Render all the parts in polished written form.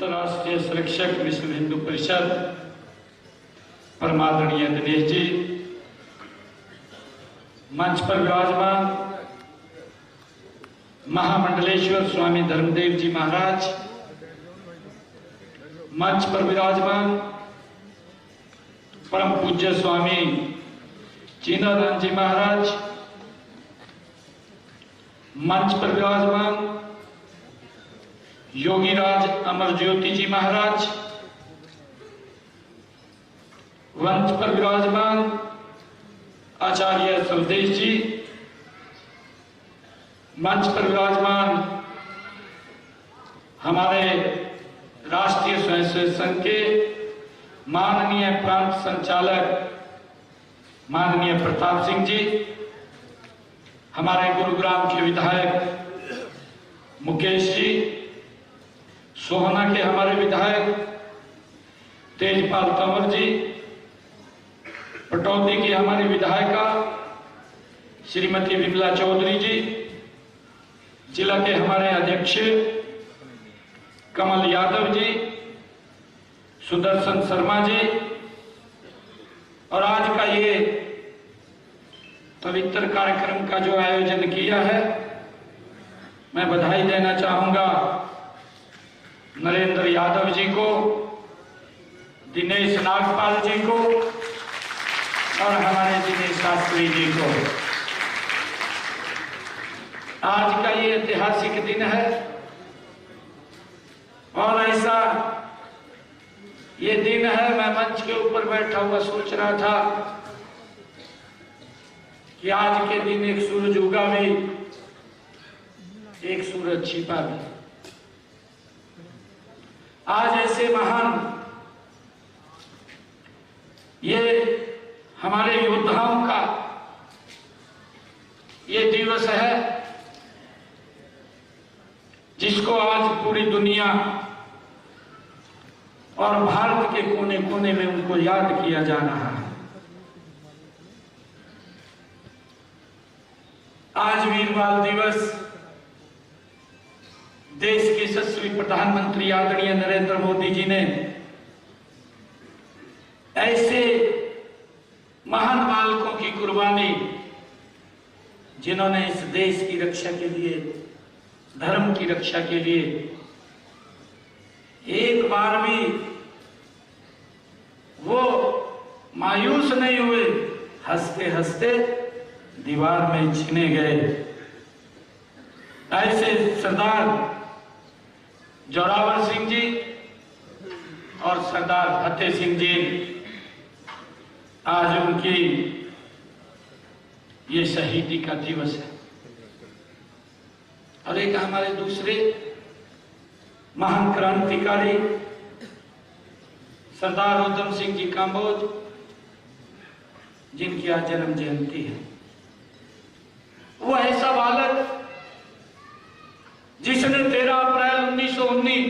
संयुक्त राष्ट्रीय संरक्षक विश्व हिंदू परिषद परमादरणीय दिनेश जी, मंच पर विराजमान महामंडलेश्वर स्वामी धर्मदेव जी महाराज, मंच पर विराजमान परम पूज्य स्वामी चीनादान जी महाराज, मंच पर विराजमान योगीराज अमर ज्योति जी महाराज, मंच पर विराजमान आचार्य स्वदेश जी, मंच पर विराजमान हमारे राष्ट्रीय स्वयंसेवक संघ के माननीय प्रांत संचालक माननीय प्रताप सिंह जी, हमारे गुरुग्राम के विधायक मुकेश जी, सोहना के हमारे विधायक तेजपाल तंवर जी, पटौदी की हमारी विधायिका श्रीमती विमला चौधरी जी, जिला के हमारे अध्यक्ष कमल यादव जी, सुदर्शन शर्मा जी, और आज का ये पवित्र कार्यक्रम का जो आयोजन किया है, मैं बधाई देना चाहूंगा नरेंद्र यादव जी को, दिनेश नागपाल जी को और हमारे दिनेश शास्त्री जी को। आज का ये ऐतिहासिक दिन है और ऐसा ये दिन है, मैं मंच के ऊपर बैठा हुआ सोच रहा था कि आज के दिन एक सूरज उगा भी, एक सूरज छिपा भी। आज ऐसे महान ये हमारे योद्धाओं का ये दिवस है जिसको आज पूरी दुनिया और भारत के कोने कोने में उनको याद किया जा रहा है। आज वीर बाल दिवस देश के यशस्वी प्रधानमंत्री आदरणीय नरेंद्र मोदी जी ने ऐसे महान बालकों की कुर्बानी, जिन्होंने इस देश की रक्षा के लिए, धर्म की रक्षा के लिए एक बार भी वो मायूस नहीं हुए, हंसते हंसते दीवार में छिने गए। ऐसे सरदार जोरावर सिंह जी और सरदार फतेह सिंह जी, आज उनकी ये शहीदी का दिवस है। और एक हमारे दूसरे महान क्रांतिकारी सरदार उधम सिंह जी कांबोज, जिनकी आज जन्म जयंती है। वो ऐसा बालक जिसने 13 अप्रैल 1919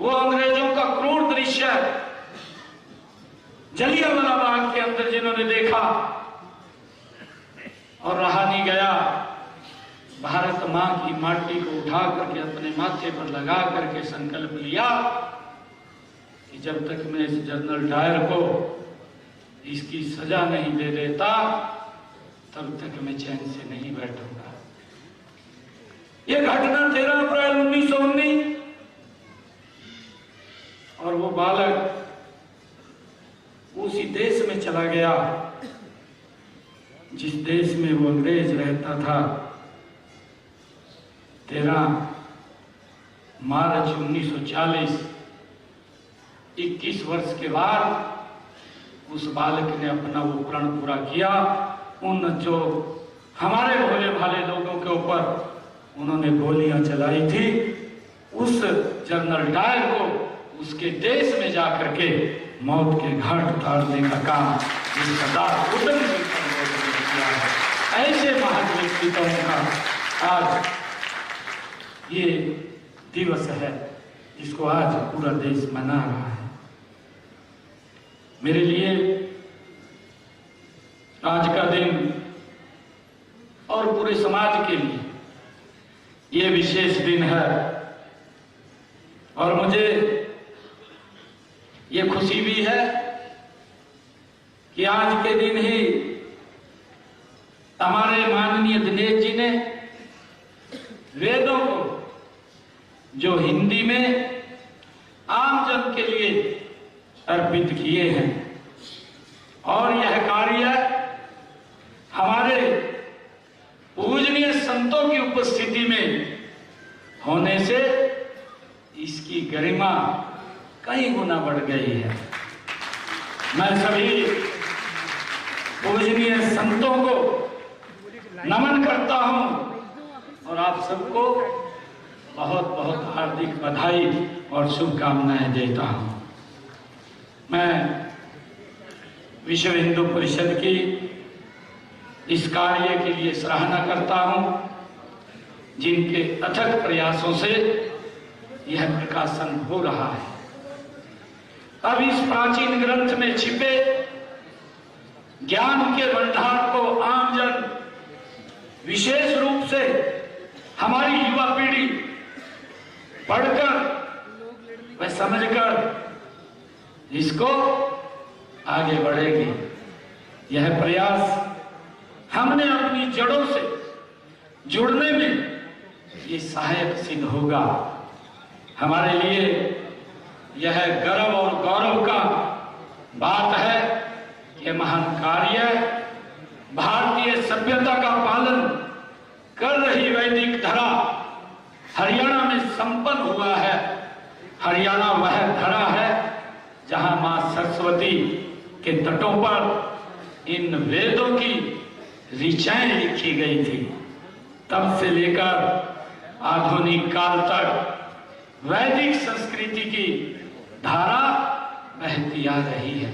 वो अंग्रेजों का क्रूर दृश्य जलियांवाला बाग के अंदर जिन्होंने देखा और रहा नहीं गया, भारत मां की माटी को उठा करके अपने माथे पर लगा करके संकल्प लिया कि जब तक मैं इस जनरल डायर को इसकी सजा नहीं दे देता तब तक मैं चैन से नहीं बैठूंगा। यह घटना 13 अप्रैल 1919, और वो बालक उसी देश में चला गया जिस देश में वो अंग्रेज रहता था। 13 मार्च 1940, 21 वर्ष के बाद उस बालक ने अपना वो प्रण पूरा किया। उन जो हमारे भोले भाले लोगों के ऊपर उन्होंने गोलियां चलाई थी, उस जनरल डायर को उसके देश में जाकर के मौत के घाट उतारने का काम इस सरदार उधम सिंह कांबोज ने किया है। ऐसे महान व्यक्तित्वों का आज ये दिवस है जिसको आज पूरा देश मना रहा है। मेरे लिए आज का दिन और पूरे समाज के लिए ये विशेष दिन है और मुझे ये खुशी भी है कि आज के दिन ही हमारे माननीय दिनेश जी ने वेदों को जो हिंदी में आम जन के लिए अर्पित किए हैं, और यह कार्य हमारे पूजनीय संतों की उपस्थिति में होने से इसकी गरिमा कई गुना बढ़ गई है। मैं सभी पूजनीय संतों को नमन करता हूं और आप सबको बहुत बहुत हार्दिक बधाई और शुभकामनाएं देता हूं। मैं विश्व हिंदू परिषद की इस कार्य के लिए सराहना करता हूं, जिनके अथक प्रयासों से यह प्रकाशन हो रहा है। अब इस प्राचीन ग्रंथ में छिपे ज्ञान के भंडार को आमजन, विशेष रूप से हमारी युवा पीढ़ी पढ़कर व समझकर इसको आगे बढ़ेगी। यह प्रयास हमने अपनी जड़ों से जुड़ने में ये सहायक सिद्ध होगा। हमारे लिए यह गर्व और गौरव का बात है कि महान कार्य भारतीय सभ्यता का पालन कर रही वैदिक धरा हरियाणा में संपन्न हुआ है। हरियाणा वह धरा है जहां मां सरस्वती के तटों पर इन वेदों की ऋचाएं लिखी गई थी। तब से लेकर आधुनिक काल तक वैदिक संस्कृति की धारा बहती आ रही है।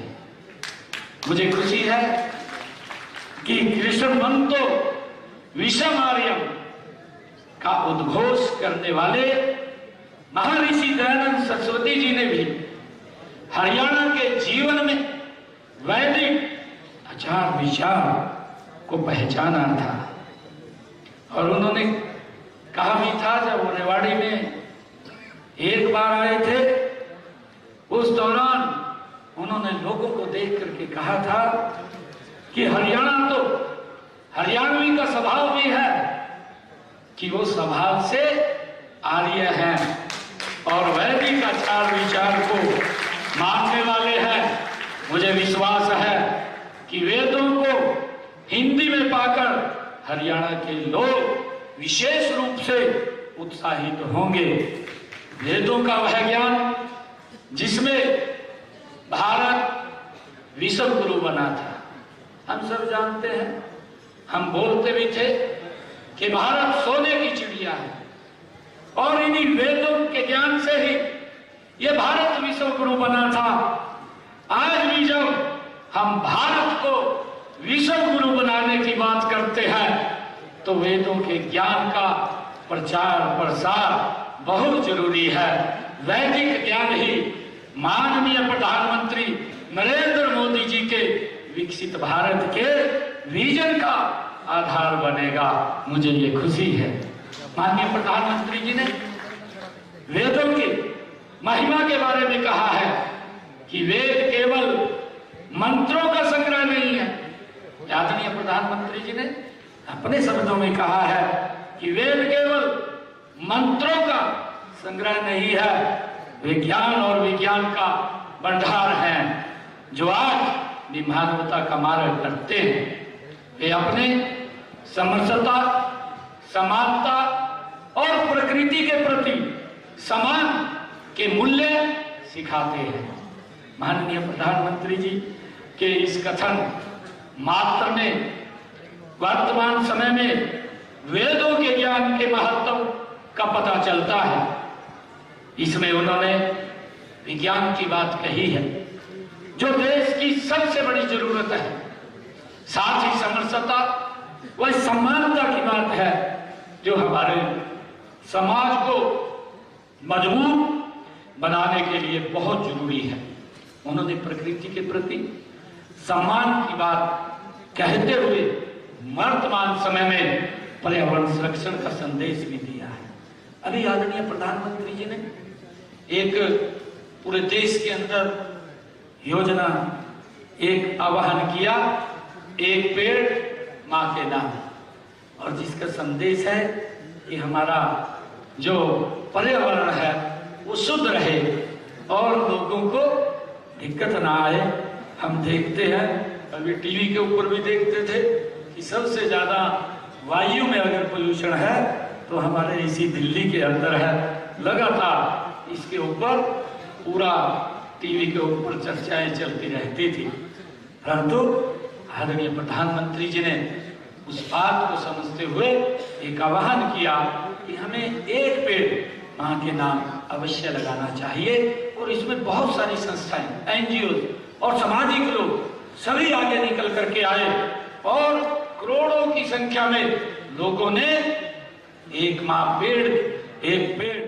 मुझे खुशी है कि कृष्णवंतो विषमार्यम का उद्घोष करने वाले महर्षि दयानंद सरस्वती जी ने भी हरियाणा के जीवन में वैदिक आचार विचार को पहचाना था। और उन्होंने कहा भी था, जब वो रेवाड़ी में एक बार आए थे, उस दौरान उन्होंने लोगों को देख करके कहा था कि हरियाणा तो हरियाणवी का स्वभाव भी है कि वो स्वभाव से आर्य हैं और वैदिक आचार विचार को मानने वाले हैं। मुझे विश्वास है कि वेदों को हिंदी में पाकर हरियाणा के लोग विशेष रूप से उत्साहित होंगे। वेदों का वह ज्ञान जिसमें भारत विश्व गुरु बना था, हम सब जानते हैं। हम बोलते भी थे कि भारत सोने की चिड़िया है, और इन्हीं वेदों के ज्ञान से ही यह भारत विश्व गुरु बना था। आज भी जब हम भारत को विश्व गुरु बनाने की बात करते हैं तो वेदों के ज्ञान का प्रचार प्रसार बहुत जरूरी है। वैदिक ज्ञान ही माननीय प्रधानमंत्री नरेंद्र मोदी जी के विकसित भारत के विजन का आधार बनेगा। मुझे ये खुशी है। माननीय प्रधानमंत्री जी ने वेदों की महिमा के बारे में कहा है कि वेद केवल मंत्रों का संग्रह नहीं है। आदरणीय प्रधानमंत्री जी ने अपने शब्दों में कहा है कि वेद केवल मंत्रों का संग्रह नहीं है, वे ज्ञान और विज्ञान का भंडार हैं जो आज मानवता का मार्ग करते हैं। वे अपने समरसता, समानता और प्रकृति के प्रति समान के मूल्य सिखाते हैं। माननीय प्रधानमंत्री जी के इस कथन मात्र में वर्तमान समय में वेदों के ज्ञान के महत्व का पता चलता है। इसमें उन्होंने विज्ञान की बात कही है जो देश की सबसे बड़ी जरूरत है। साथ ही समरसता व समानता की बात है जो हमारे समाज को मजबूत बनाने के लिए बहुत जरूरी है। उन्होंने प्रकृति के प्रति सम्मान की बात कहते हुए वर्तमान समय में पर्यावरण संरक्षण का संदेश भी दिया है। अभी आदरणीय प्रधानमंत्री जी ने एक पूरे देश के अंदर योजना, एक आह्वान किया, एक पेड़ मां के नाम, और जिसका संदेश है कि हमारा जो पर्यावरण है वो शुद्ध रहे और लोगों को दिक्कत ना आए। हम देखते हैं, अभी टीवी के ऊपर भी देखते थे कि सबसे ज्यादा वायु में अगर पोल्यूशन है तो हमारे इसी दिल्ली के अंदर है। लगातार इसके ऊपर पूरा टीवी के ऊपर चर्चाएं चलती रहती थी, परंतु आदरणीय प्रधानमंत्री जी ने उस बात को समझते हुए एक आह्वान किया कि हमें एक पेड़ मां के नाम अवश्य लगाना चाहिए। और इसमें बहुत सारी संस्थाएं, एनजीओ और सामाजिक लोग सभी आगे निकल करके आए और करोड़ों की संख्या में लोगों ने एक मां पेड़, एक पेड़